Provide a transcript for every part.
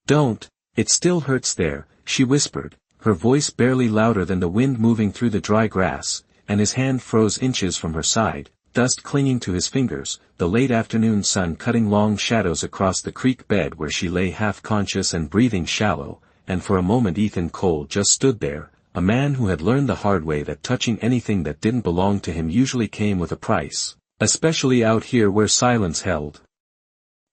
Don't, it still hurts there, she whispered, her voice barely louder than the wind moving through the dry grass, and his hand froze inches from her side, dust clinging to his fingers, the late afternoon sun cutting long shadows across the creek bed where she lay half-conscious and breathing shallow, and for a moment Ethan Cole just stood there, a man who had learned the hard way that touching anything that didn't belong to him usually came with a price, especially out here where silence held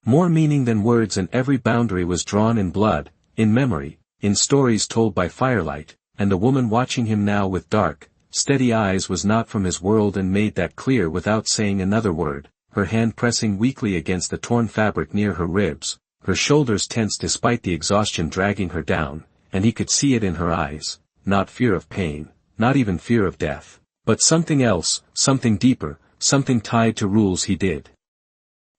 more meaning than words, and every boundary was drawn in blood, in memory, in stories told by firelight, and the woman watching him now with dark, steady eyes was not from his world and made that clear without saying another word, her hand pressing weakly against the torn fabric near her ribs, her shoulders tense despite the exhaustion dragging her down, and he could see it in her eyes, not fear of pain, not even fear of death, but something else, something deeper, something tied to rules he did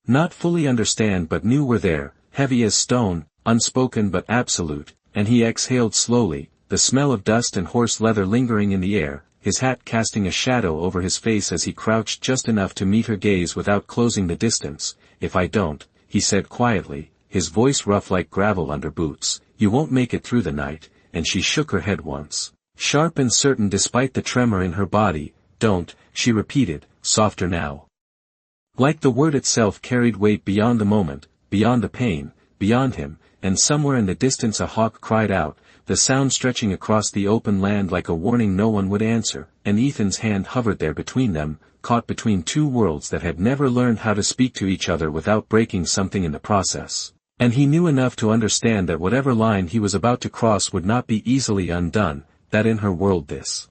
not fully understand but knew were there, heavy as stone, unspoken but absolute, and he exhaled slowly, the smell of dust and horse leather lingering in the air, his hat casting a shadow over his face as he crouched just enough to meet her gaze without closing the distance. If I don't, he said quietly, his voice rough like gravel under boots, you won't make it through the night, and she shook her head once, sharp and certain despite the tremor in her body. Don't, she repeated, softer now. Like the word itself carried weight beyond the moment, beyond the pain, beyond him, and somewhere in the distance a hawk cried out, the sound stretching across the open land like a warning no one would answer, and Ethan's hand hovered there between them, caught between two worlds that had never learned how to speak to each other without breaking something in the process. And he knew enough to understand that whatever line he was about to cross would not be easily undone, that in her world this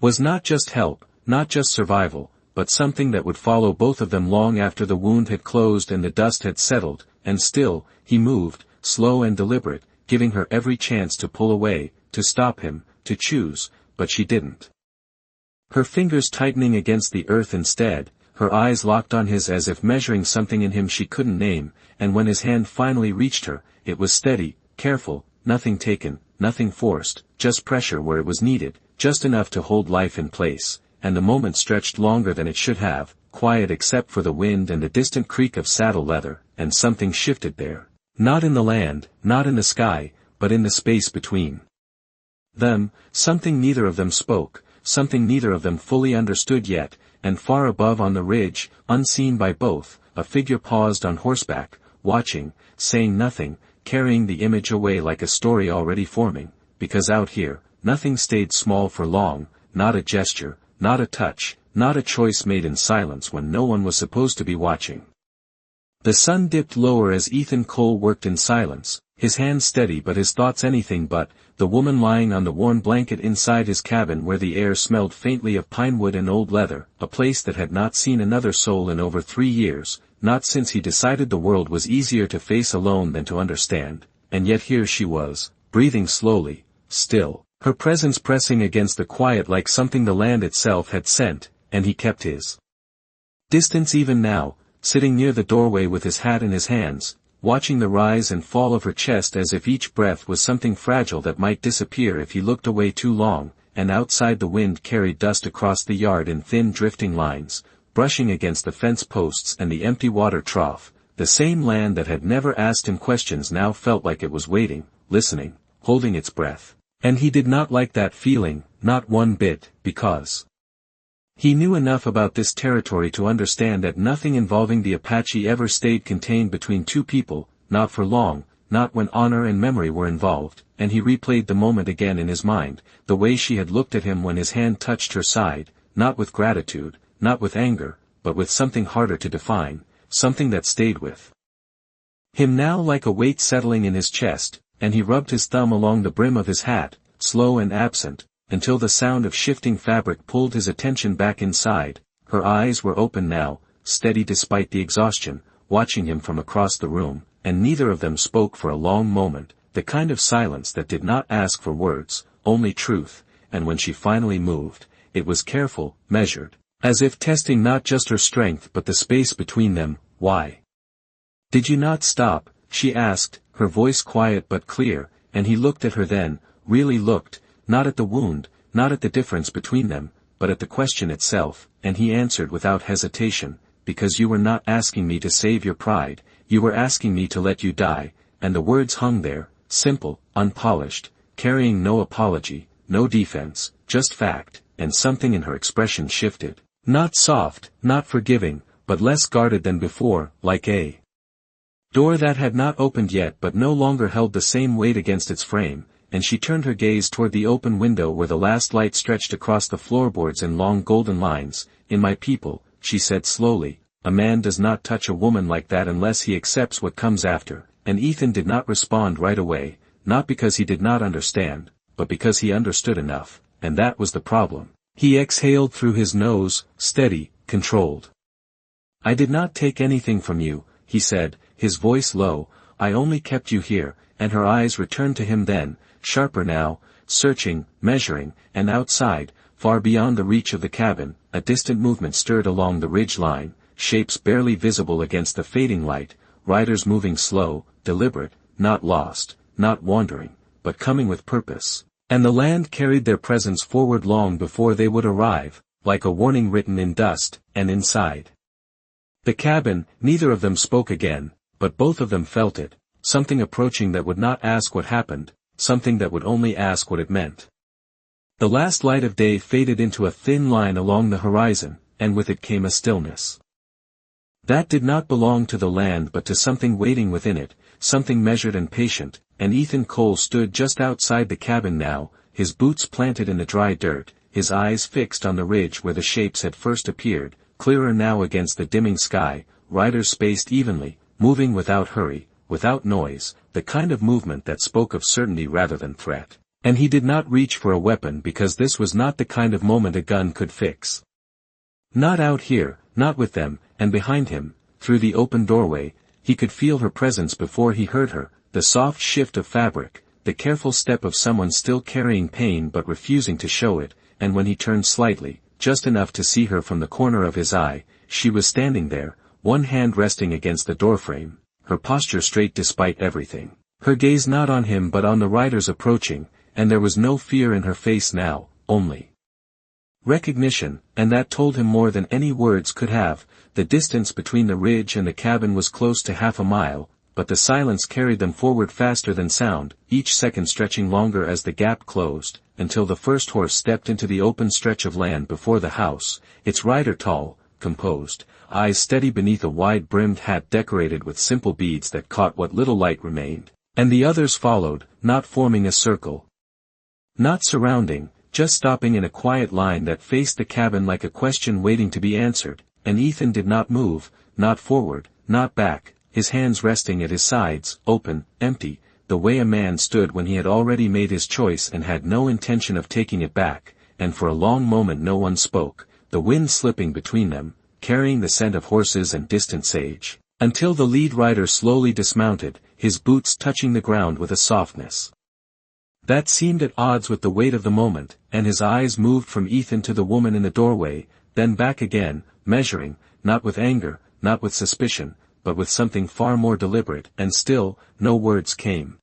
was not just help, not just survival, but something that would follow both of them long after the wound had closed and the dust had settled, and still, he moved, slow and deliberate, giving her every chance to pull away, to stop him, to choose, but she didn't. Her fingers tightening against the earth instead, her eyes locked on his as if measuring something in him she couldn't name, and when his hand finally reached her, it was steady, careful, nothing taken, nothing forced, just pressure where it was needed, just enough to hold life in place. And the moment stretched longer than it should have, quiet except for the wind and the distant creak of saddle leather, and something shifted there. Not in the land, not in the sky, but in the space between them, something neither of them spoke, something neither of them fully understood yet, and far above on the ridge, unseen by both, a figure paused on horseback, watching, saying nothing, carrying the image away like a story already forming, because out here, nothing stayed small for long, not a gesture, not a touch, not a choice made in silence when no one was supposed to be watching. The sun dipped lower as Ethan Cole worked in silence, his hands steady but his thoughts anything but, the woman lying on the worn blanket inside his cabin where the air smelled faintly of pine wood and old leather, a place that had not seen another soul in over 3 years, not since he decided the world was easier to face alone than to understand, and yet here she was, breathing slowly, still. Her presence pressing against the quiet like something the land itself had sent, and he kept his distance even now, sitting near the doorway with his hat in his hands, watching the rise and fall of her chest as if each breath was something fragile that might disappear if he looked away too long, and outside the wind carried dust across the yard in thin drifting lines, brushing against the fence posts and the empty water trough. The same land that had never asked him questions now felt like it was waiting, listening, holding its breath. And he did not like that feeling, not one bit, because he knew enough about this territory to understand that nothing involving the Apache ever stayed contained between two people, not for long, not when honor and memory were involved, and he replayed the moment again in his mind, the way she had looked at him when his hand touched her side, not with gratitude, not with anger, but with something harder to define, something that stayed with him now like a weight settling in his chest. And he rubbed his thumb along the brim of his hat, slow and absent, until the sound of shifting fabric pulled his attention back inside. Her eyes were open now, steady despite the exhaustion, watching him from across the room, and neither of them spoke for a long moment, the kind of silence that did not ask for words, only truth, and when she finally moved, it was careful, measured, as if testing not just her strength but the space between them. Why did you not stop? She asked, her voice quiet but clear, and he looked at her then, really looked, not at the wound, not at the difference between them, but at the question itself, and he answered without hesitation, because you were not asking me to save your pride, you were asking me to let you die, and the words hung there, simple, unpolished, carrying no apology, no defense, just fact, and something in her expression shifted. Not soft, not forgiving, but less guarded than before, like a door that had not opened yet but no longer held the same weight against its frame, and she turned her gaze toward the open window where the last light stretched across the floorboards in long golden lines. In my people, she said slowly, a man does not touch a woman like that unless he accepts what comes after, and Ethan did not respond right away, not because he did not understand, but because he understood enough, and that was the problem. He exhaled through his nose, steady, controlled. I did not take anything from you, he said, his voice low, I only kept you here, and her eyes returned to him then, sharper now, searching, measuring, and outside, far beyond the reach of the cabin, a distant movement stirred along the ridge line, shapes barely visible against the fading light, riders moving slow, deliberate, not lost, not wandering, but coming with purpose. And the land carried their presence forward long before they would arrive, like a warning written in dust, and inside the cabin, neither of them spoke again, but both of them felt it, something approaching that would not ask what happened, something that would only ask what it meant. The last light of day faded into a thin line along the horizon, and with it came a stillness that did not belong to the land but to something waiting within it, something measured and patient, and Ethan Cole stood just outside the cabin now, his boots planted in the dry dirt, his eyes fixed on the ridge where the shapes had first appeared, clearer now against the dimming sky, riders spaced evenly, moving without hurry, without noise, the kind of movement that spoke of certainty rather than threat. And he did not reach for a weapon because this was not the kind of moment a gun could fix. Not out here, not with them, and behind him, through the open doorway, he could feel her presence before he heard her, the soft shift of fabric, the careful step of someone still carrying pain but refusing to show it, and when he turned slightly, just enough to see her from the corner of his eye, she was standing there, one hand resting against the doorframe, her posture straight despite everything, her gaze not on him but on the riders approaching, and there was no fear in her face now, only recognition, and that told him more than any words could have. The distance between the ridge and the cabin was close to half a mile, but the silence carried them forward faster than sound, each second stretching longer as the gap closed, until the first horse stepped into the open stretch of land before the house, its rider tall, composed, eyes steady beneath a wide-brimmed hat decorated with simple beads that caught what little light remained, and the others followed, not forming a circle, not surrounding, just stopping in a quiet line that faced the cabin like a question waiting to be answered, and Ethan did not move, not forward, not back, his hands resting at his sides, open, empty, the way a man stood when he had already made his choice and had no intention of taking it back, and for a long moment no one spoke, the wind slipping between them, carrying the scent of horses and distant sage, until the lead rider slowly dismounted, his boots touching the ground with a softness that seemed at odds with the weight of the moment, and his eyes moved from Ethan to the woman in the doorway, then back again, measuring, not with anger, not with suspicion, but with something far more deliberate, and still, no words came.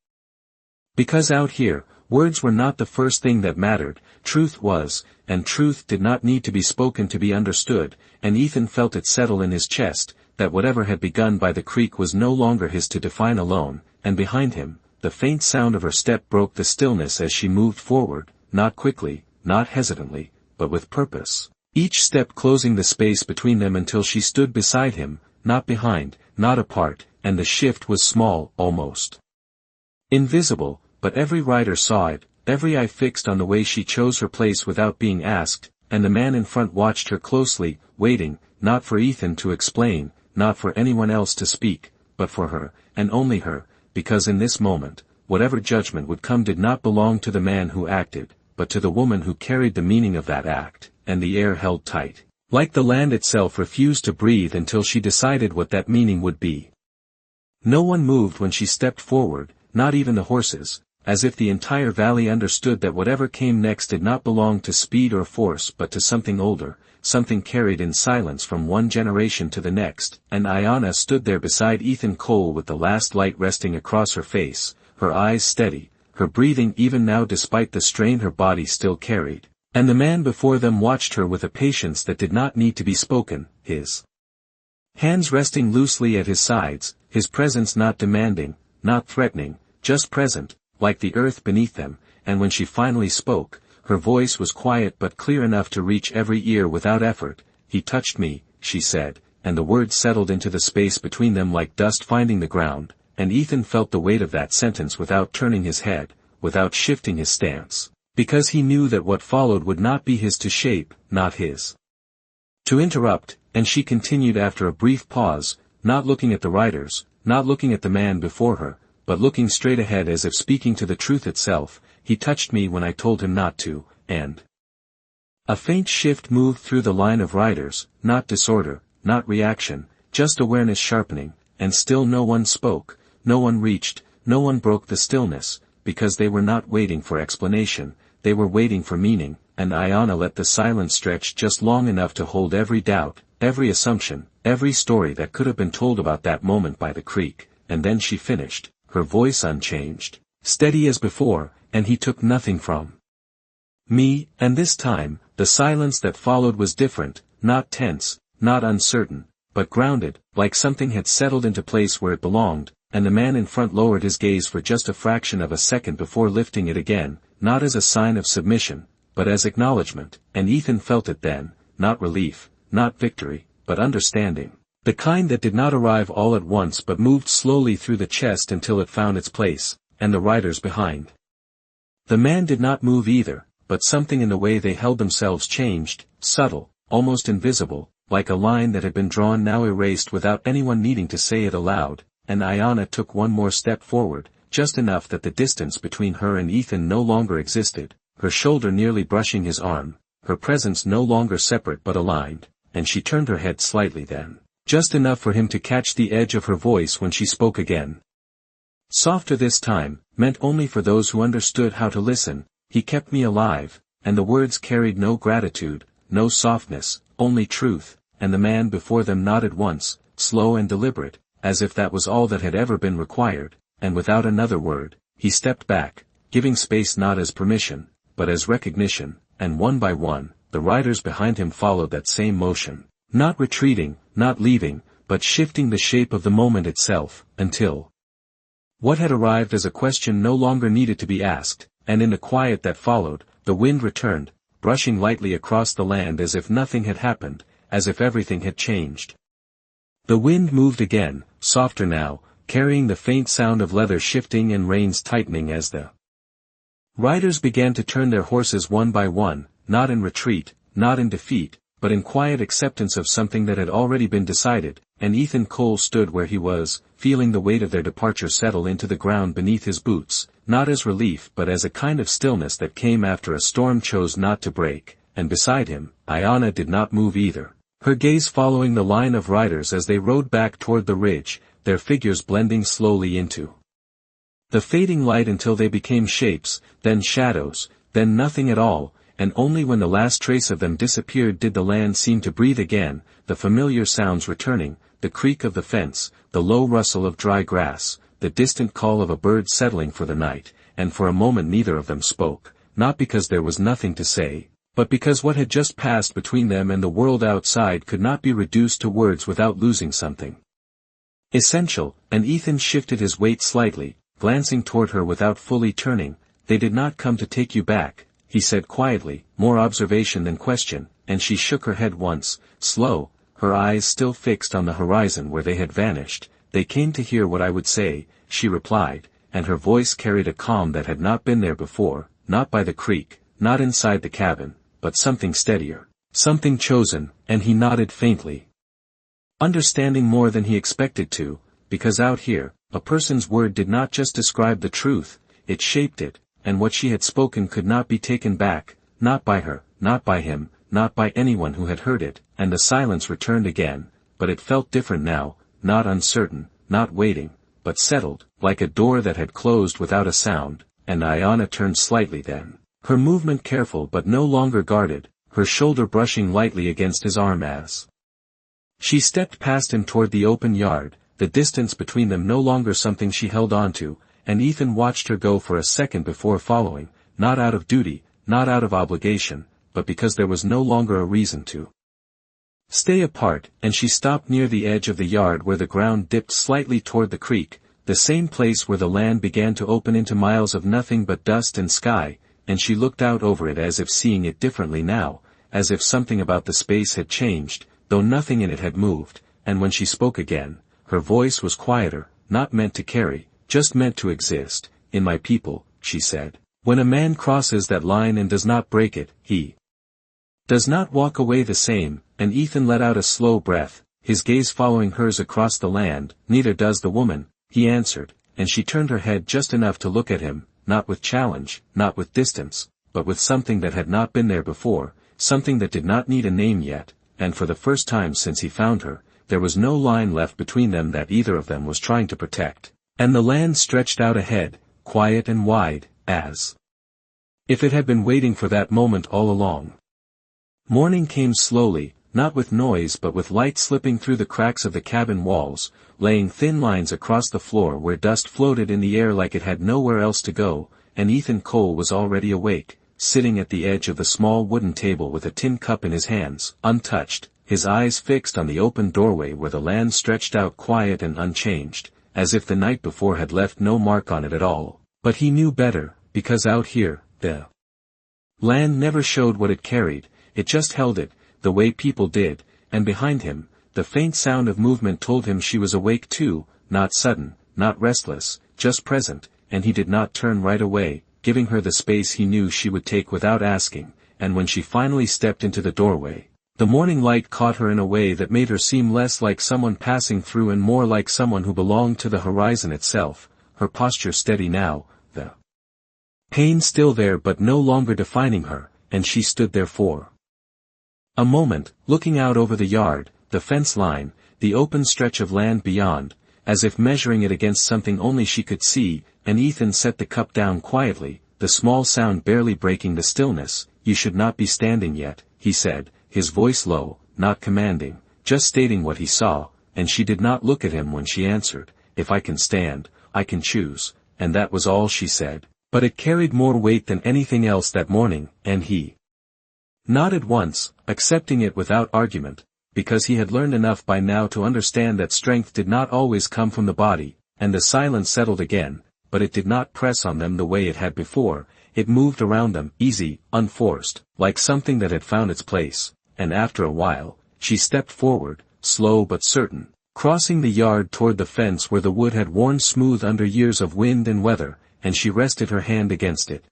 Because out here, words were not the first thing that mattered, truth was, and truth did not need to be spoken to be understood, and Ethan felt it settle in his chest, that whatever had begun by the creek was no longer his to define alone, and behind him, the faint sound of her step broke the stillness as she moved forward, not quickly, not hesitantly, but with purpose, each step closing the space between them until she stood beside him, not behind, not apart, and the shift was small, almost invisible, but every rider saw it, every eye fixed on the way she chose her place without being asked, and the man in front watched her closely, waiting, not for Ethan to explain, not for anyone else to speak, but for her, and only her, because in this moment, whatever judgment would come did not belong to the man who acted, but to the woman who carried the meaning of that act, and the air held tight, like the land itself refused to breathe until she decided what that meaning would be. No one moved when she stepped forward, not even the horses, as if the entire valley understood that whatever came next did not belong to speed or force but to something older, something carried in silence from one generation to the next, and Ayanna stood there beside Ethan Cole with the last light resting across her face, her eyes steady, her breathing even now despite the strain her body still carried, and the man before them watched her with a patience that did not need to be spoken, his hands resting loosely at his sides, his presence not demanding, not threatening, just present, like the earth beneath them, and when she finally spoke, her voice was quiet but clear enough to reach every ear without effort. "He touched me," she said, and the words settled into the space between them like dust finding the ground, and Ethan felt the weight of that sentence without turning his head, without shifting his stance, because he knew that what followed would not be his to shape, not his to interrupt, and she continued after a brief pause, not looking at the riders, not looking at the man before her, but looking straight ahead as if speaking to the truth itself. "He touched me when I told him not to, and..." A faint shift moved through the line of riders, not disorder, not reaction, just awareness sharpening, and still no one spoke, no one reached, no one broke the stillness, because they were not waiting for explanation, they were waiting for meaning, and Ayanna let the silence stretch just long enough to hold every doubt, every assumption, every story that could have been told about that moment by the creek, and then she finished, her voice unchanged, steady as before, "And he took nothing from me," and this time, the silence that followed was different, not tense, not uncertain, but grounded, like something had settled into place where it belonged, and the man in front lowered his gaze for just a fraction of a second before lifting it again, not as a sign of submission, but as acknowledgement, and Ethan felt it then, not relief, not victory, but understanding, the kind that did not arrive all at once but moved slowly through the chest until it found its place, and the riders behind. The man did not move either, but something in the way they held themselves changed, subtle, almost invisible, like a line that had been drawn now erased without anyone needing to say it aloud, and Ayanna took one more step forward, just enough that the distance between her and Ethan no longer existed, her shoulder nearly brushing his arm, her presence no longer separate but aligned, and she turned her head slightly then, just enough for him to catch the edge of her voice when she spoke again. Softer this time, meant only for those who understood how to listen. "He kept me alive," and the words carried no gratitude, no softness, only truth, and the man before them nodded once, slow and deliberate, as if that was all that had ever been required, and without another word, he stepped back, giving space not as permission, but as recognition, and one by one, the riders behind him followed that same motion, not retreating, not leaving, but shifting the shape of the moment itself, until what had arrived as a question no longer needed to be asked, and in the quiet that followed, the wind returned, brushing lightly across the land as if nothing had happened, as if everything had changed. The wind moved again, softer now, carrying the faint sound of leather shifting and reins tightening as the riders began to turn their horses one by one, not in retreat, not in defeat, but in quiet acceptance of something that had already been decided, and Ethan Cole stood where he was, feeling the weight of their departure settle into the ground beneath his boots, not as relief but as a kind of stillness that came after a storm chose not to break, and beside him, Ayanna did not move either, her gaze following the line of riders as they rode back toward the ridge, their figures blending slowly into the fading light until they became shapes, then shadows, then nothing at all, and only when the last trace of them disappeared did the land seem to breathe again, the familiar sounds returning, the creak of the fence, the low rustle of dry grass, the distant call of a bird settling for the night, and for a moment neither of them spoke, not because there was nothing to say, but because what had just passed between them and the world outside could not be reduced to words without losing something essential, and Ethan shifted his weight slightly, glancing toward her without fully turning. "They did not come to take you back," he said quietly, more observation than question, and she shook her head once, slow, her eyes still fixed on the horizon where they had vanished. "They came to hear what I would say," she replied, and her voice carried a calm that had not been there before, not by the creek, not inside the cabin, but something steadier, something chosen, and he nodded faintly, understanding more than he expected to, because out here, a person's word did not just describe the truth, it shaped it, and what she had spoken could not be taken back, not by her, not by him, not by anyone who had heard it, and the silence returned again, but it felt different now, not uncertain, not waiting, but settled, like a door that had closed without a sound, and Ayanna turned slightly then, her movement careful but no longer guarded, her shoulder brushing lightly against his arm as she stepped past him toward the open yard, the distance between them no longer something she held on to, and Ethan watched her go for a second before following, not out of duty, not out of obligation, but because there was no longer a reason to stay apart, and she stopped near the edge of the yard where the ground dipped slightly toward the creek, the same place where the land began to open into miles of nothing but dust and sky, and she looked out over it as if seeing it differently now, as if something about the space had changed, though nothing in it had moved, and when she spoke again, her voice was quieter, not meant to carry, just meant to exist. In my people, she said, when a man crosses that line and does not break it, he does not walk away the same. And Ethan let out a slow breath, his gaze following hers across the land. Neither does the woman, he answered, and she turned her head just enough to look at him, not with challenge, not with distance, but with something that had not been there before, something that did not need a name yet, and for the first time since he found her, there was no line left between them that either of them was trying to protect, and the land stretched out ahead, quiet and wide, as if it had been waiting for that moment all along. Morning came slowly, not with noise but with light slipping through the cracks of the cabin walls, laying thin lines across the floor where dust floated in the air like it had nowhere else to go, and Ethan Cole was already awake, sitting at the edge of the small wooden table with a tin cup in his hands, untouched, his eyes fixed on the open doorway where the land stretched out quiet and unchanged, as if the night before had left no mark on it at all. But he knew better, because out here, the land never showed what it carried, it just held it, the way people did, and behind him, the faint sound of movement told him she was awake too, not sudden, not restless, just present, and he did not turn right away, giving her the space he knew she would take without asking, and when she finally stepped into the doorway, the morning light caught her in a way that made her seem less like someone passing through and more like someone who belonged to the horizon itself, her posture steady now, the pain still there but no longer defining her, and she stood there for a moment, looking out over the yard, the fence line, the open stretch of land beyond, as if measuring it against something only she could see, and Ethan set the cup down quietly, the small sound barely breaking the stillness. You should not be standing yet, he said, his voice low, not commanding, just stating what he saw, and she did not look at him when she answered, if I can stand, I can choose, and that was all she said, but it carried more weight than anything else that morning, and he nodded once, accepting it without argument, because he had learned enough by now to understand that strength did not always come from the body, and the silence settled again, but it did not press on them the way it had before, it moved around them, easy, unforced, like something that had found its place, and after a while, she stepped forward, slow but certain, crossing the yard toward the fence where the wood had worn smooth under years of wind and weather, and she rested her hand against it.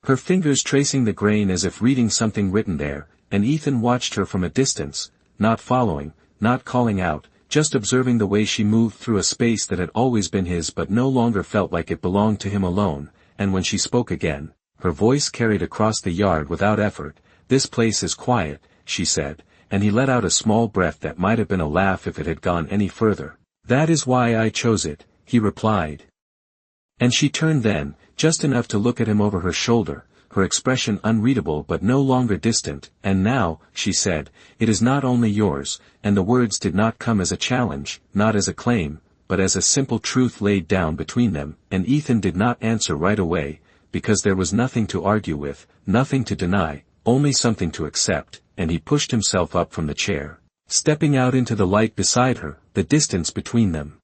Her fingers tracing the grain as if reading something written there, and Ethan watched her from a distance, not following, not calling out, just observing the way she moved through a space that had always been his but no longer felt like it belonged to him alone, and when she spoke again, her voice carried across the yard without effort. This place is quiet, she said, and he let out a small breath that might have been a laugh if it had gone any further. That is why I chose it, he replied. And she turned then, just enough to look at him over her shoulder, her expression unreadable but no longer distant. And now, she said, it is not only yours, and the words did not come as a challenge, not as a claim, but as a simple truth laid down between them, and Ethan did not answer right away, because there was nothing to argue with, nothing to deny, only something to accept, and he pushed himself up from the chair, stepping out into the light beside her, the distance between them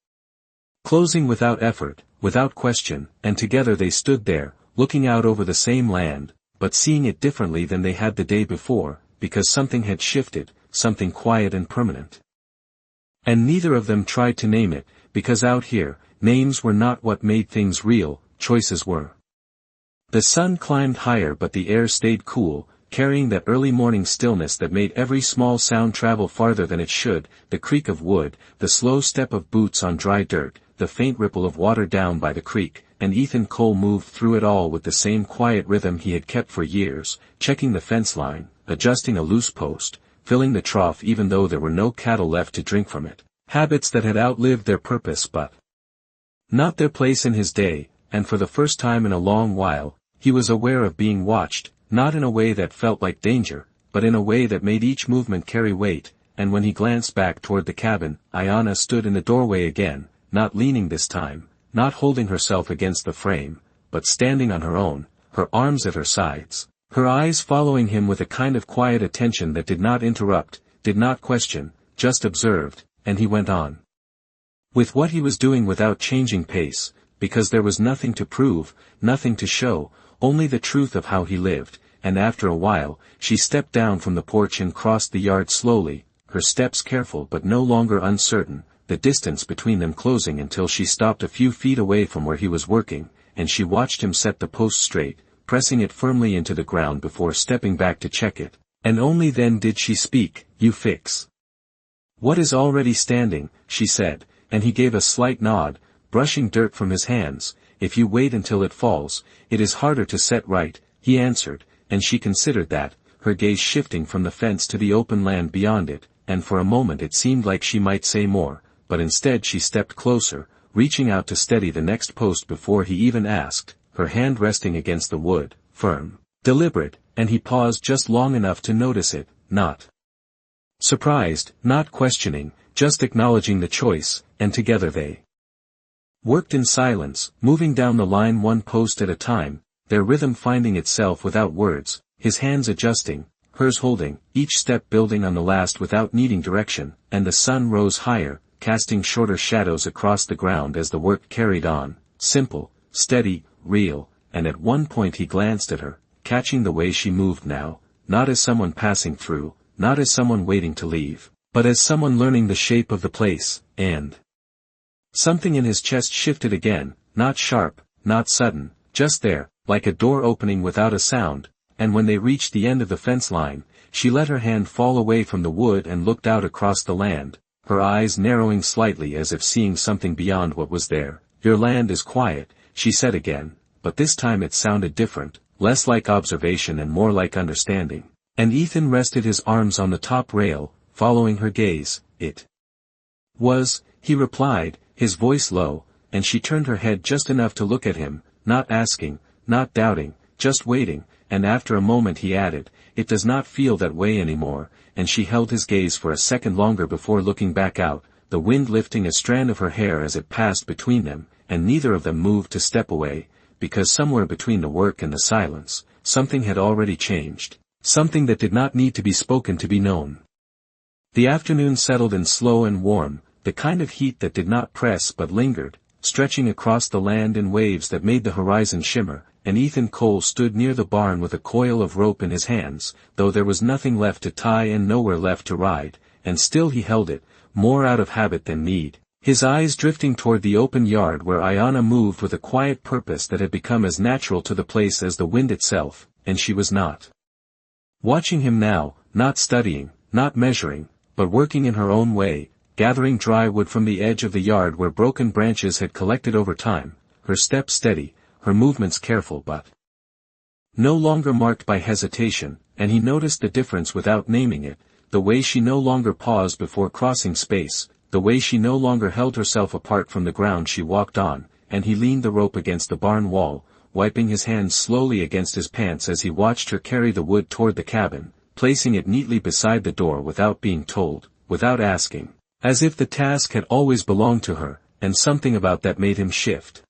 closing without effort, without question, and together they stood there, looking out over the same land, but seeing it differently than they had the day before, because something had shifted, something quiet and permanent. And neither of them tried to name it, because out here, names were not what made things real, choices were. The sun climbed higher but the air stayed cool, carrying that early morning stillness that made every small sound travel farther than it should, the creak of wood, the slow step of boots on dry dirt, the faint ripple of water down by the creek, and Ethan Cole moved through it all with the same quiet rhythm he had kept for years, checking the fence line, adjusting a loose post, filling the trough even though there were no cattle left to drink from it, habits that had outlived their purpose but not their place in his day, and for the first time in a long while, he was aware of being watched, not in a way that felt like danger, but in a way that made each movement carry weight, and when he glanced back toward the cabin, Ayanna stood in the doorway again, not leaning this time, not holding herself against the frame, but standing on her own, her arms at her sides, her eyes following him with a kind of quiet attention that did not interrupt, did not question, just observed, and he went on. with what he was doing without changing pace, because there was nothing to prove, nothing to show, only the truth of how he lived, and after a while, she stepped down from the porch and crossed the yard slowly, her steps careful but no longer uncertain, the distance between them closing until she stopped a few feet away from where he was working, and she watched him set the post straight, pressing it firmly into the ground before stepping back to check it, and only then did she speak. "You fix what is already standing," she said, and he gave a slight nod, brushing dirt from his hands. "If you wait until it falls, it is harder to set right," he answered, and she considered that, her gaze shifting from the fence to the open land beyond it, and for a moment it seemed like she might say more, but instead she stepped closer, reaching out to steady the next post before he even asked, her hand resting against the wood, firm, deliberate, and he paused just long enough to notice it, not surprised, not questioning, just acknowledging the choice, and together they worked in silence, moving down the line one post at a time, their rhythm finding itself without words, his hands adjusting, hers holding, each step building on the last without needing direction, and the sun rose higher, casting shorter shadows across the ground as the work carried on, simple, steady, real, and at one point he glanced at her, catching the way she moved now, not as someone passing through, not as someone waiting to leave, but as someone learning the shape of the place, and something in his chest shifted again, not sharp, not sudden, just there, like a door opening without a sound, and when they reached the end of the fence line, she let her hand fall away from the wood and looked out across the land, her eyes narrowing slightly as if seeing something beyond what was there. "Your land is quiet," she said again, but this time it sounded different, less like observation and more like understanding. And Ethan rested his arms on the top rail, following her gaze. "It was," he replied, his voice low, and she turned her head just enough to look at him, not asking, not doubting, just waiting, and after a moment he added, "It does not feel that way anymore," and she held his gaze for a second longer before looking back out, the wind lifting a strand of her hair as it passed between them, and neither of them moved to step away, because somewhere between the work and the silence, something had already changed, something that did not need to be spoken to be known. The afternoon settled in slow and warm, the kind of heat that did not press but lingered, stretching across the land in waves that made the horizon shimmer, and Ethan Cole stood near the barn with a coil of rope in his hands, though there was nothing left to tie and nowhere left to ride, and still he held it, more out of habit than need, his eyes drifting toward the open yard where Ayanna moved with a quiet purpose that had become as natural to the place as the wind itself, and she was not watching him now, not studying, not measuring, but working in her own way, gathering dry wood from the edge of the yard where broken branches had collected over time, her steps steady, her movements careful but no longer marked by hesitation, and he noticed the difference without naming it, the way she no longer paused before crossing space, the way she no longer held herself apart from the ground she walked on, and he leaned the rope against the barn wall, wiping his hands slowly against his pants as he watched her carry the wood toward the cabin, placing it neatly beside the door without being told, without asking, as if the task had always belonged to her, and something about that made him shift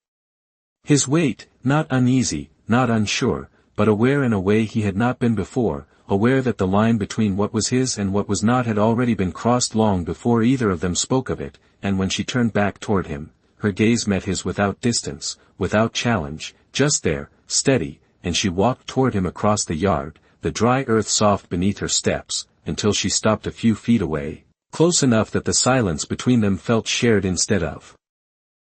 his weight, not uneasy, not unsure, but aware in a way he had not been before, aware that the line between what was his and what was not had already been crossed long before either of them spoke of it, and when she turned back toward him, her gaze met his without distance, without challenge, just there, steady, and she walked toward him across the yard, the dry earth soft beneath her steps, until she stopped a few feet away, close enough that the silence between them felt shared instead of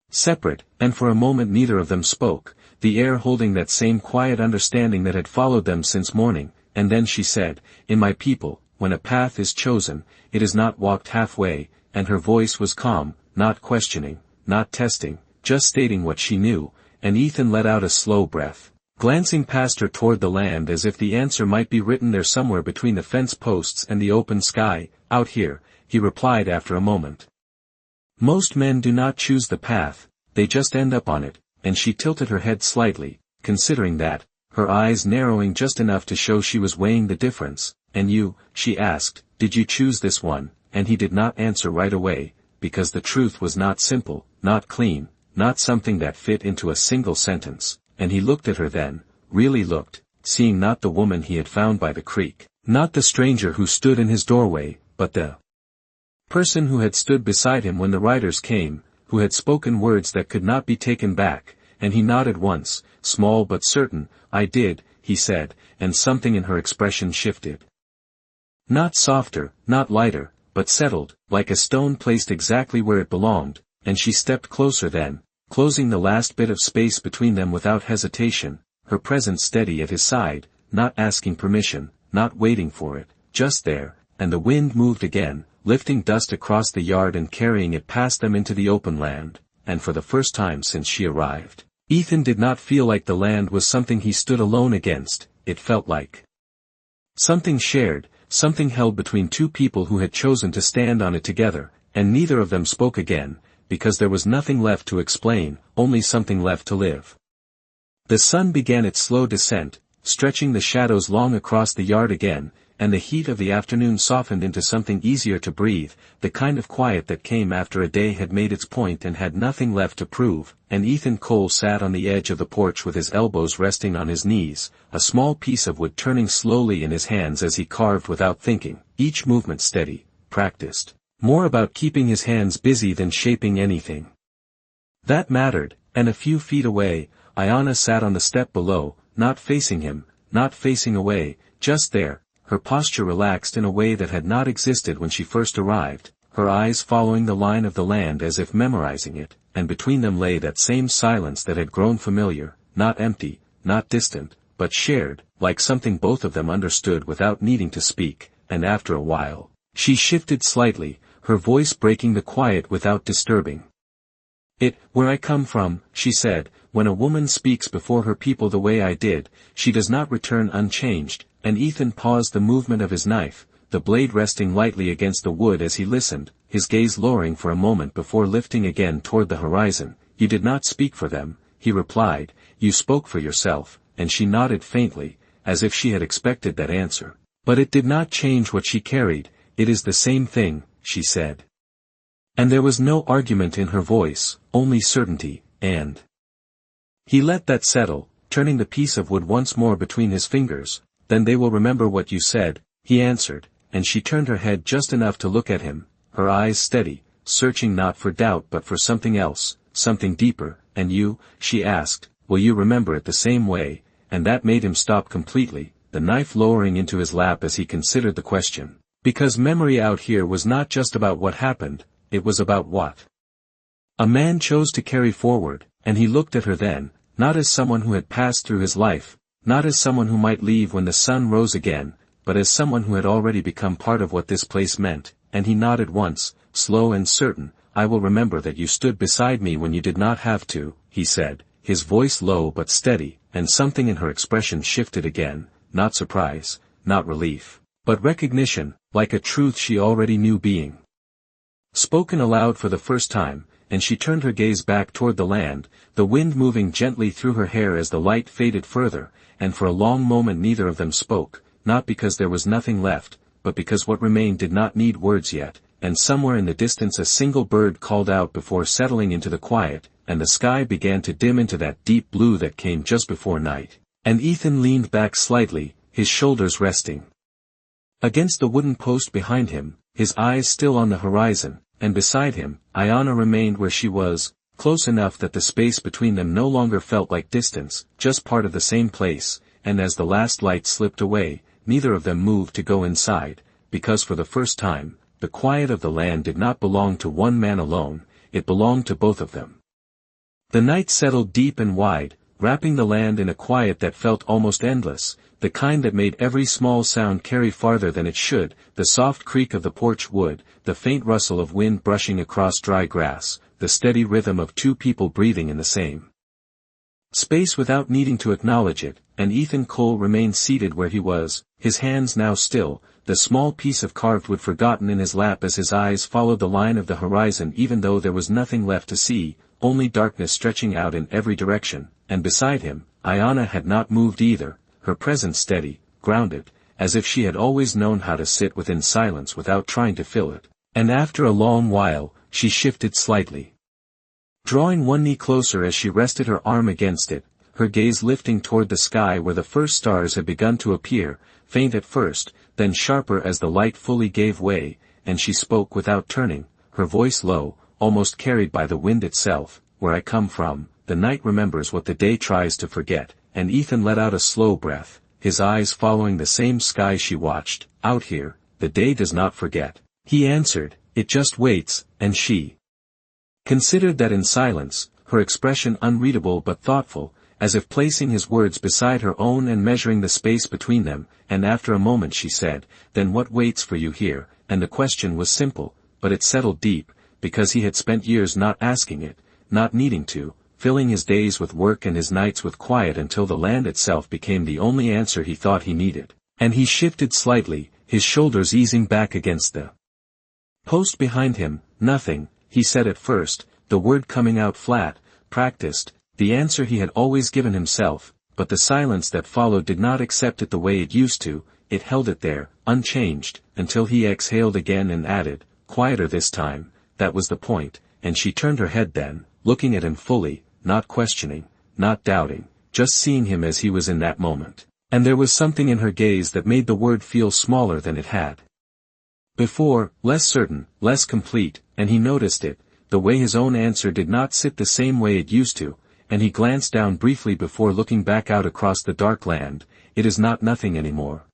separate, and for a moment neither of them spoke, the air holding that same quiet understanding that had followed them since morning, and then she said, "In my people, when a path is chosen, it is not walked halfway," and her voice was calm, not questioning, not testing, just stating what she knew, and Ethan let out a slow breath, glancing past her toward the land as if the answer might be written there somewhere between the fence posts and the open sky. "Out here," he replied after a moment. "Most men do not choose the path, they just end up on it," and she tilted her head slightly, considering that, her eyes narrowing just enough to show she was weighing the difference. "And you," she asked, "did you choose this one?" And he did not answer right away, because the truth was not simple, not clean, not something that fit into a single sentence, and he looked at her then, really looked, seeing not the woman he had found by the creek, not the stranger who stood in his doorway, but the person who had stood beside him when the riders came, who had spoken words that could not be taken back, and he nodded once, small but certain. "I did," he said, and something in her expression shifted. Not softer, not lighter, but settled, like a stone placed exactly where it belonged, and she stepped closer then, closing the last bit of space between them without hesitation, her presence steady at his side, not asking permission, not waiting for it, just there, and the wind moved again, lifting dust across the yard and carrying it past them into the open land, and for the first time since she arrived, Ethan did not feel like the land was something he stood alone against. It felt like something shared, something held between two people who had chosen to stand on it together, and neither of them spoke again, because there was nothing left to explain, only something left to live. The sun began its slow descent, stretching the shadows long across the yard again, and the heat of the afternoon softened into something easier to breathe, the kind of quiet that came after a day had made its point and had nothing left to prove, and Ethan Cole sat on the edge of the porch with his elbows resting on his knees, a small piece of wood turning slowly in his hands as he carved without thinking, each movement steady, practiced, more about keeping his hands busy than shaping anything that mattered. And a few feet away, Ayanna sat on the step below, not facing him, not facing away, just there, her posture relaxed in a way that had not existed when she first arrived, her eyes following the line of the land as if memorizing it, and between them lay that same silence that had grown familiar, not empty, not distant, but shared, like something both of them understood without needing to speak, and after a while, she shifted slightly, her voice breaking the quiet without disturbing. "Where I come from," she said, "when a woman speaks before her people the way I did, she does not return unchanged," and Ethan paused the movement of his knife, the blade resting lightly against the wood as he listened, his gaze lowering for a moment before lifting again toward the horizon. "You did not speak for them," he replied, "you spoke for yourself," and she nodded faintly, as if she had expected that answer. "But it did not change what she carried. It is the same thing," she said. And there was no argument in her voice, only certainty, and he let that settle, turning the piece of wood once more between his fingers. "Then they will remember what you said," he answered, and she turned her head just enough to look at him, her eyes steady, searching not for doubt but for something else, something deeper. "And you," she asked, "will you remember it the same way?" And that made him stop completely, the knife lowering into his lap as he considered the question. Because memory out here was not just about what happened, it was about what a man chose to carry forward, and he looked at her then, not as someone who had passed through his life, not as someone who might leave when the sun rose again, but as someone who had already become part of what this place meant, and he nodded once, slow and certain. "I will remember that you stood beside me when you did not have to," he said, his voice low but steady, and something in her expression shifted again, not surprise, not relief, but recognition, like a truth she already knew being spoken aloud for the first time, and she turned her gaze back toward the land, the wind moving gently through her hair as the light faded further, and for a long moment neither of them spoke, not because there was nothing left, but because what remained did not need words yet, and somewhere in the distance a single bird called out before settling into the quiet, and the sky began to dim into that deep blue that came just before night, and Ethan leaned back slightly, his shoulders resting against the wooden post behind him, his eyes still on the horizon, and beside him, Ayanna remained where she was, close enough that the space between them no longer felt like distance, just part of the same place, and as the last light slipped away, neither of them moved to go inside, because for the first time, the quiet of the land did not belong to one man alone, it belonged to both of them. The night settled deep and wide, wrapping the land in a quiet that felt almost endless, the kind that made every small sound carry farther than it should, the soft creak of the porch wood, the faint rustle of wind brushing across dry grass, the steady rhythm of two people breathing in the same space without needing to acknowledge it, and Ethan Cole remained seated where he was, his hands now still, the small piece of carved wood forgotten in his lap as his eyes followed the line of the horizon even though there was nothing left to see, only darkness stretching out in every direction, and beside him, Ayanna had not moved either, her presence steady, grounded, as if she had always known how to sit within silence without trying to fill it, and after a long while, she shifted slightly, drawing one knee closer as she rested her arm against it, her gaze lifting toward the sky where the first stars had begun to appear, faint at first, then sharper as the light fully gave way, and she spoke without turning, her voice low, almost carried by the wind itself. Where I come from, the night remembers what the day tries to forget, and Ethan let out a slow breath, his eyes following the same sky she watched. Out here, the day does not forget. He answered, it just waits, and she considered that in silence, her expression unreadable but thoughtful, as if placing his words beside her own and measuring the space between them, and after a moment she said, then what waits for you here? And the question was simple, but it settled deep, because he had spent years not asking it, not needing to, filling his days with work and his nights with quiet until the land itself became the only answer he thought he needed. And he shifted slightly, his shoulders easing back against the post behind him. Nothing, he said at first, the word coming out flat, practiced, the answer he had always given himself, but the silence that followed did not accept it the way it used to. It held it there, unchanged, until he exhaled again and added, quieter this time. That was the point, and she turned her head then, looking at him fully, not questioning, not doubting, just seeing him as he was in that moment. And there was something in her gaze that made the word feel smaller than it had before, less certain, less complete, and he noticed it, the way his own answer did not sit the same way it used to, and he glanced down briefly before looking back out across the dark land. It is not nothing anymore,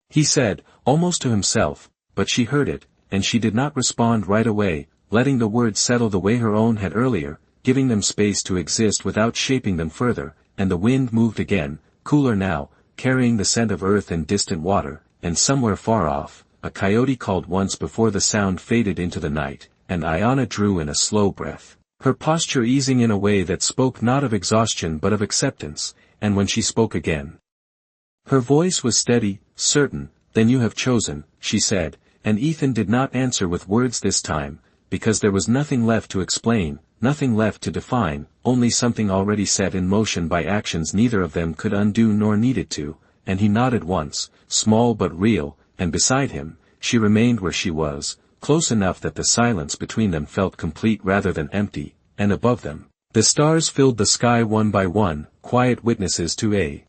he said, almost to himself, but she heard it, and she did not respond right away, letting the words settle the way her own had earlier, giving them space to exist without shaping them further. And the wind moved again, cooler now, carrying the scent of earth and distant water, and somewhere far off, a coyote called once before the sound faded into the night, and Ayanna drew in a slow breath, her posture easing in a way that spoke not of exhaustion but of acceptance. And when she spoke again, her voice was steady, certain. Then you have chosen, she said, and Ethan did not answer with words this time, because there was nothing left to explain, nothing left to define, only something already set in motion by actions neither of them could undo nor needed to. And he nodded once, small but real, and beside him, she remained where she was, close enough that the silence between them felt complete rather than empty, and above them, the stars filled the sky one by one, quiet witnesses to a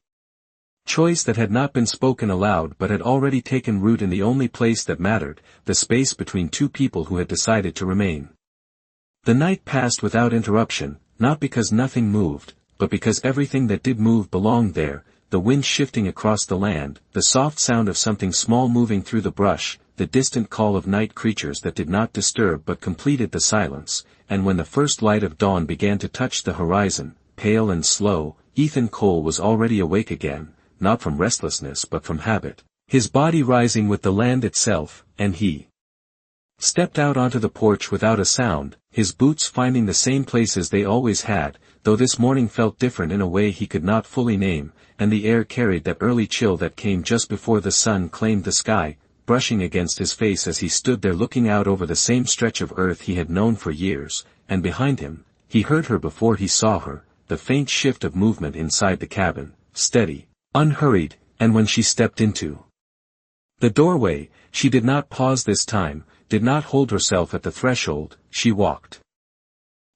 choice that had not been spoken aloud but had already taken root in the only place that mattered, the space between two people who had decided to remain. The night passed without interruption, not because nothing moved, but because everything that did move belonged there, the wind shifting across the land, the soft sound of something small moving through the brush, the distant call of night creatures that did not disturb but completed the silence. And when the first light of dawn began to touch the horizon, pale and slow, Ethan Cole was already awake again, not from restlessness but from habit, his body rising with the land itself, and he stepped out onto the porch without a sound, his boots finding the same places they always had, though this morning felt different in a way he could not fully name, and the air carried that early chill that came just before the sun claimed the sky, brushing against his face as he stood there looking out over the same stretch of earth he had known for years. And behind him, he heard her before he saw her, the faint shift of movement inside the cabin, steady, unhurried, and when she stepped into the doorway, she did not pause this time, did not hold herself at the threshold. She walked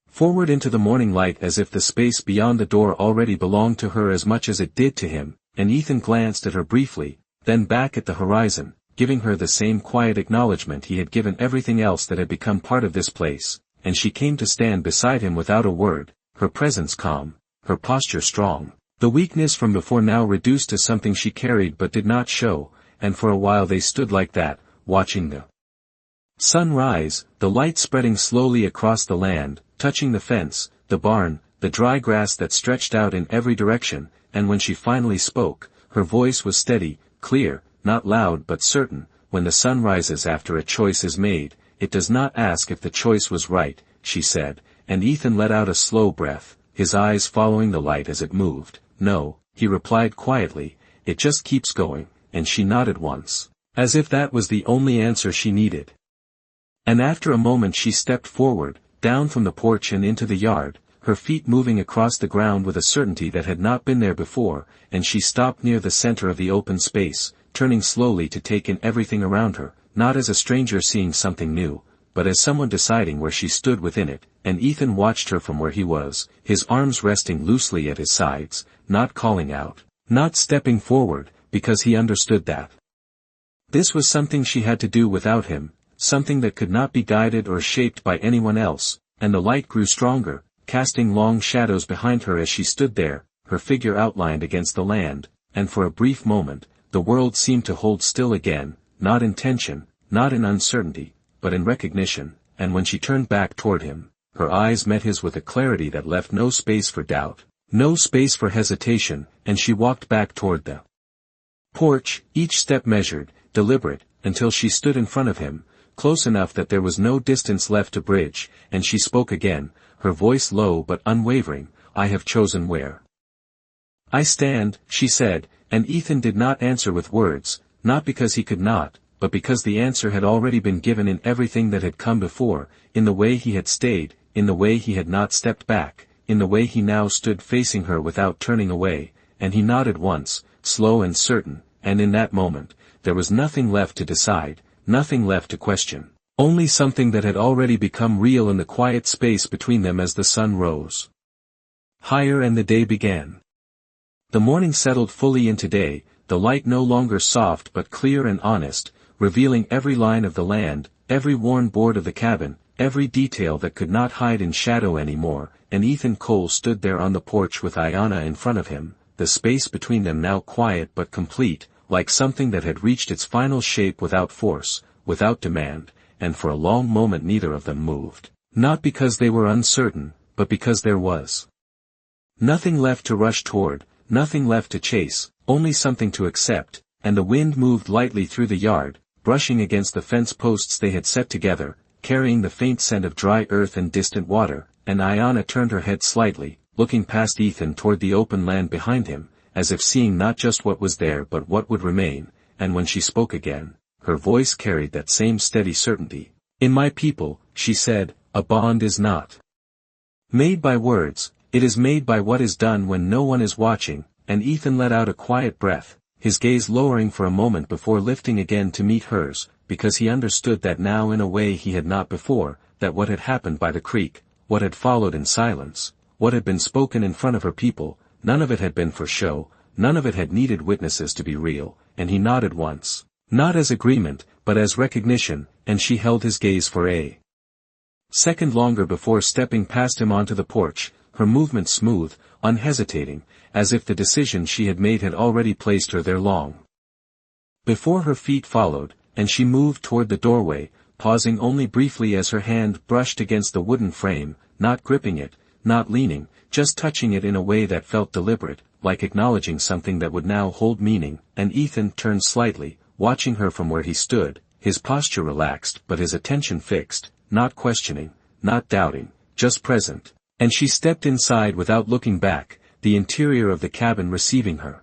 forward into the morning light as if the space beyond the door already belonged to her as much as it did to him. And Ethan glanced at her briefly, then back at the horizon, giving her the same quiet acknowledgement he had given everything else that had become part of this place. And she came to stand beside him without a word, her presence calm, her posture strong, the weakness from before now reduced to something she carried but did not show. And for a while they stood like that, watching the sun rise, the light spreading slowly across the land, touching the fence, the barn, the dry grass that stretched out in every direction. And when she finally spoke, her voice was steady, clear, not loud but certain. When the sun rises after a choice is made, it does not ask if the choice was right, she said, and Ethan let out a slow breath, his eyes following the light as it moved. No, he replied quietly, it just keeps going. And she nodded once, as if that was the only answer she needed. And after a moment she stepped forward, down from the porch and into the yard, her feet moving across the ground with a certainty that had not been there before. And she stopped near the center of the open space, turning slowly to take in everything around her, not as a stranger seeing something new, but as someone deciding where she stood within it. And Ethan watched her from where he was, his arms resting loosely at his sides, not calling out, not stepping forward, because he understood that this was something she had to do without him, something that could not be guided or shaped by anyone else, and the light grew stronger, casting long shadows behind her as she stood there, her figure outlined against the land, and for a brief moment, the world seemed to hold still again, not in tension, not in uncertainty, but in recognition, and when she turned back toward him, her eyes met his with a clarity that left no space for doubt, no space for hesitation, and she walked back toward the porch, each step measured, deliberate, until she stood in front of him, close enough that there was no distance left to bridge, and she spoke again, her voice low but unwavering, "I have chosen where I stand," she said, and Ethan did not answer with words, not because he could not, but because the answer had already been given in everything that had come before, in the way he had stayed, in the way he had not stepped back, in the way he now stood facing her without turning away, and he nodded once, slow and certain, and in that moment, there was nothing left to decide, nothing left to question, only something that had already become real in the quiet space between them as the sun rose higher and the day began. The morning settled fully into day, the light no longer soft but clear and honest, revealing every line of the land, every worn board of the cabin, every detail that could not hide in shadow anymore, and Ethan Cole stood there on the porch with Ayanna in front of him, the space between them now quiet but complete, like something that had reached its final shape without force, without demand, and for a long moment neither of them moved, not because they were uncertain, but because there was nothing left to rush toward, nothing left to chase, only something to accept, and the wind moved lightly through the yard, brushing against the fence posts they had set together, carrying the faint scent of dry earth and distant water, and Ayanna turned her head slightly, looking past Ethan toward the open land behind him, as if seeing not just what was there but what would remain, and when she spoke again, her voice carried that same steady certainty. "In my people," she said, "a bond is not made by words, it is made by what is done when no one is watching," and Ethan let out a quiet breath, his gaze lowering for a moment before lifting again to meet hers, because he understood that now in a way he had not before, that what had happened by the creek, what had followed in silence, what had been spoken in front of her people, none of it had been for show, none of it had needed witnesses to be real, and he nodded once, not as agreement, but as recognition, and she held his gaze for a second longer before stepping past him onto the porch, her movement smooth, unhesitating, as if the decision she had made had already placed her there long before. Her feet followed, and she moved toward the doorway, pausing only briefly as her hand brushed against the wooden frame, not gripping it, not leaning, just touching it in a way that felt deliberate, like acknowledging something that would now hold meaning, and Ethan turned slightly, watching her from where he stood, his posture relaxed but his attention fixed, not questioning, not doubting, just present, and she stepped inside without looking back, the interior of the cabin receiving her.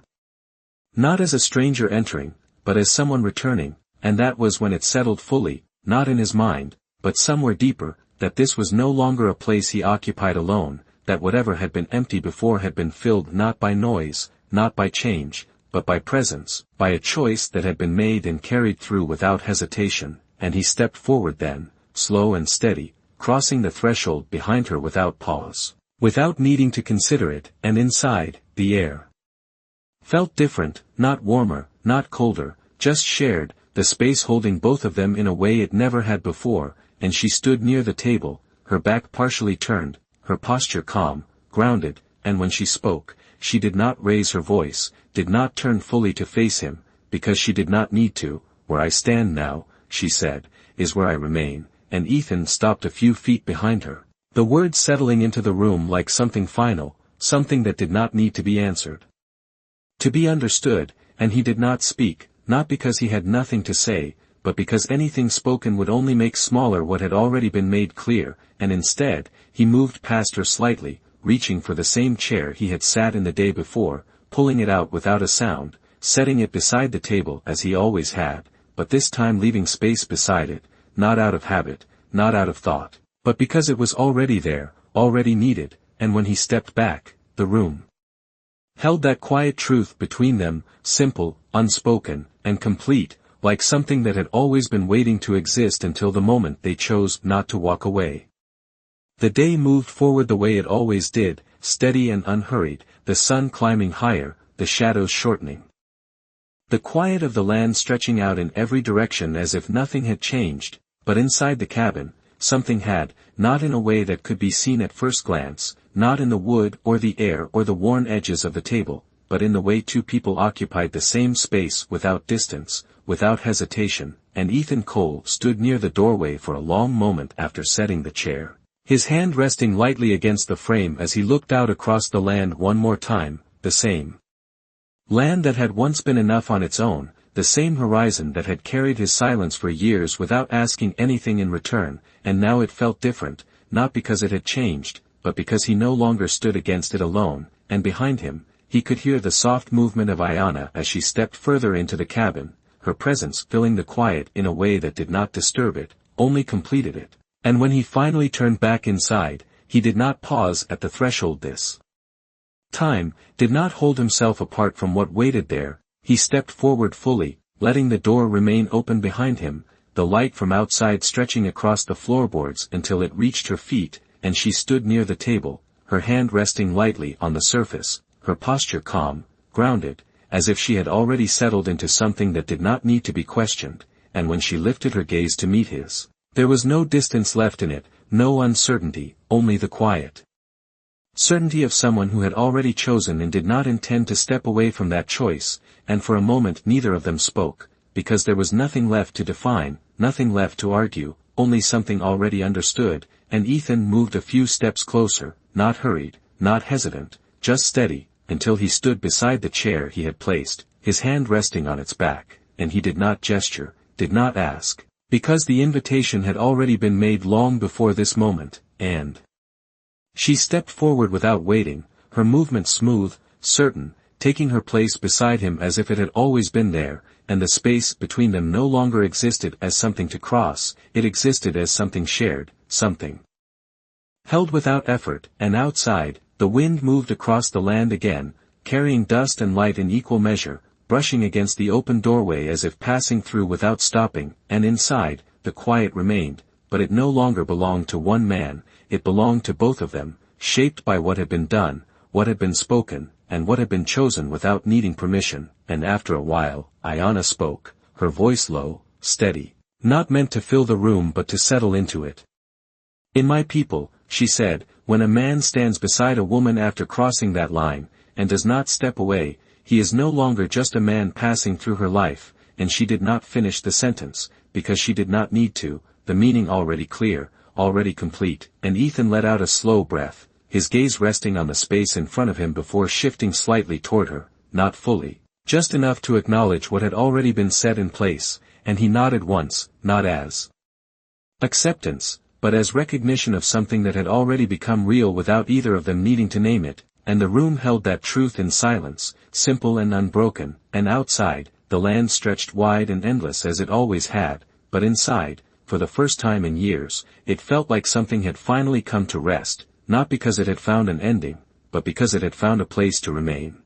Not as a stranger entering, but as someone returning, and that was when it settled fully, not in his mind, but somewhere deeper, that this was no longer a place he occupied alone, that whatever had been empty before had been filled not by noise, not by change, but by presence, by a choice that had been made and carried through without hesitation, and he stepped forward then, slow and steady, crossing the threshold behind her without pause, without needing to consider it, and inside, the air felt different, not warmer, not colder, just shared, the space holding both of them in a way it never had before, and she stood near the table, her back partially turned, her posture calm, grounded, and when she spoke, she did not raise her voice, did not turn fully to face him, because she did not need to. "Where I stand now," she said, "is where I remain," and Ethan stopped a few feet behind her, the words settling into the room like something final, something that did not need to be answered, to be understood, and he did not speak, not because he had nothing to say, but because anything spoken would only make smaller what had already been made clear, and instead, he moved past her slightly, reaching for the same chair he had sat in the day before, pulling it out without a sound, setting it beside the table as he always had, but this time leaving space beside it, not out of habit, not out of thought, but because it was already there, already needed, and when he stepped back, the room held that quiet truth between them, simple, unspoken, and complete, like something that had always been waiting to exist until the moment they chose not to walk away. The day moved forward the way it always did, steady and unhurried, the sun climbing higher, the shadows shortening. The quiet of the land stretching out in every direction as if nothing had changed, but inside the cabin, something had, not in a way that could be seen at first glance, not in the wood or the air or the worn edges of the table, but in the way two people occupied the same space without distance, without hesitation, and Ethan Cole stood near the doorway for a long moment after setting the chair, his hand resting lightly against the frame as he looked out across the land one more time, the same land that had once been enough on its own, the same horizon that had carried his silence for years without asking anything in return, and now it felt different, not because it had changed, but because he no longer stood against it alone, and behind him, he could hear the soft movement of Ayanna as she stepped further into the cabin, her presence filling the quiet in a way that did not disturb it, only completed it. And when he finally turned back inside, he did not pause at the threshold this time, did not hold himself apart from what waited there. He stepped forward fully, letting the door remain open behind him, the light from outside stretching across the floorboards until it reached her feet, and she stood near the table, her hand resting lightly on the surface, her posture calm, grounded, as if she had already settled into something that did not need to be questioned, and when she lifted her gaze to meet his, there was no distance left in it, no uncertainty, only the quiet certainty of someone who had already chosen and did not intend to step away from that choice, and for a moment neither of them spoke, because there was nothing left to define, nothing left to argue, only something already understood, and Ethan moved a few steps closer, not hurried, not hesitant, just steady, until he stood beside the chair he had placed, his hand resting on its back, and he did not gesture, did not ask, because the invitation had already been made long before this moment, and she stepped forward without waiting, her movement smooth, certain, taking her place beside him as if it had always been there, and the space between them no longer existed as something to cross, it existed as something shared, something held without effort, and outside, the wind moved across the land again, carrying dust and light in equal measure, brushing against the open doorway as if passing through without stopping, and inside, the quiet remained, but it no longer belonged to one man, it belonged to both of them, shaped by what had been done, what had been spoken, and what had been chosen without needing permission, and after a while, Ayanna spoke, her voice low, steady, not meant to fill the room but to settle into it. In my people, she said, when a man stands beside a woman after crossing that line, and does not step away, he is no longer just a man passing through her life, and she did not finish the sentence, because she did not need to, the meaning already clear, already complete, and Ethan let out a slow breath, his gaze resting on the space in front of him before shifting slightly toward her, not fully, just enough to acknowledge what had already been set in place, and he nodded once, not as acceptance, but as recognition of something that had already become real without either of them needing to name it, and the room held that truth in silence, simple and unbroken, and outside, the land stretched wide and endless as it always had, but inside, for the first time in years, it felt like something had finally come to rest, not because it had found an ending, but because it had found a place to remain.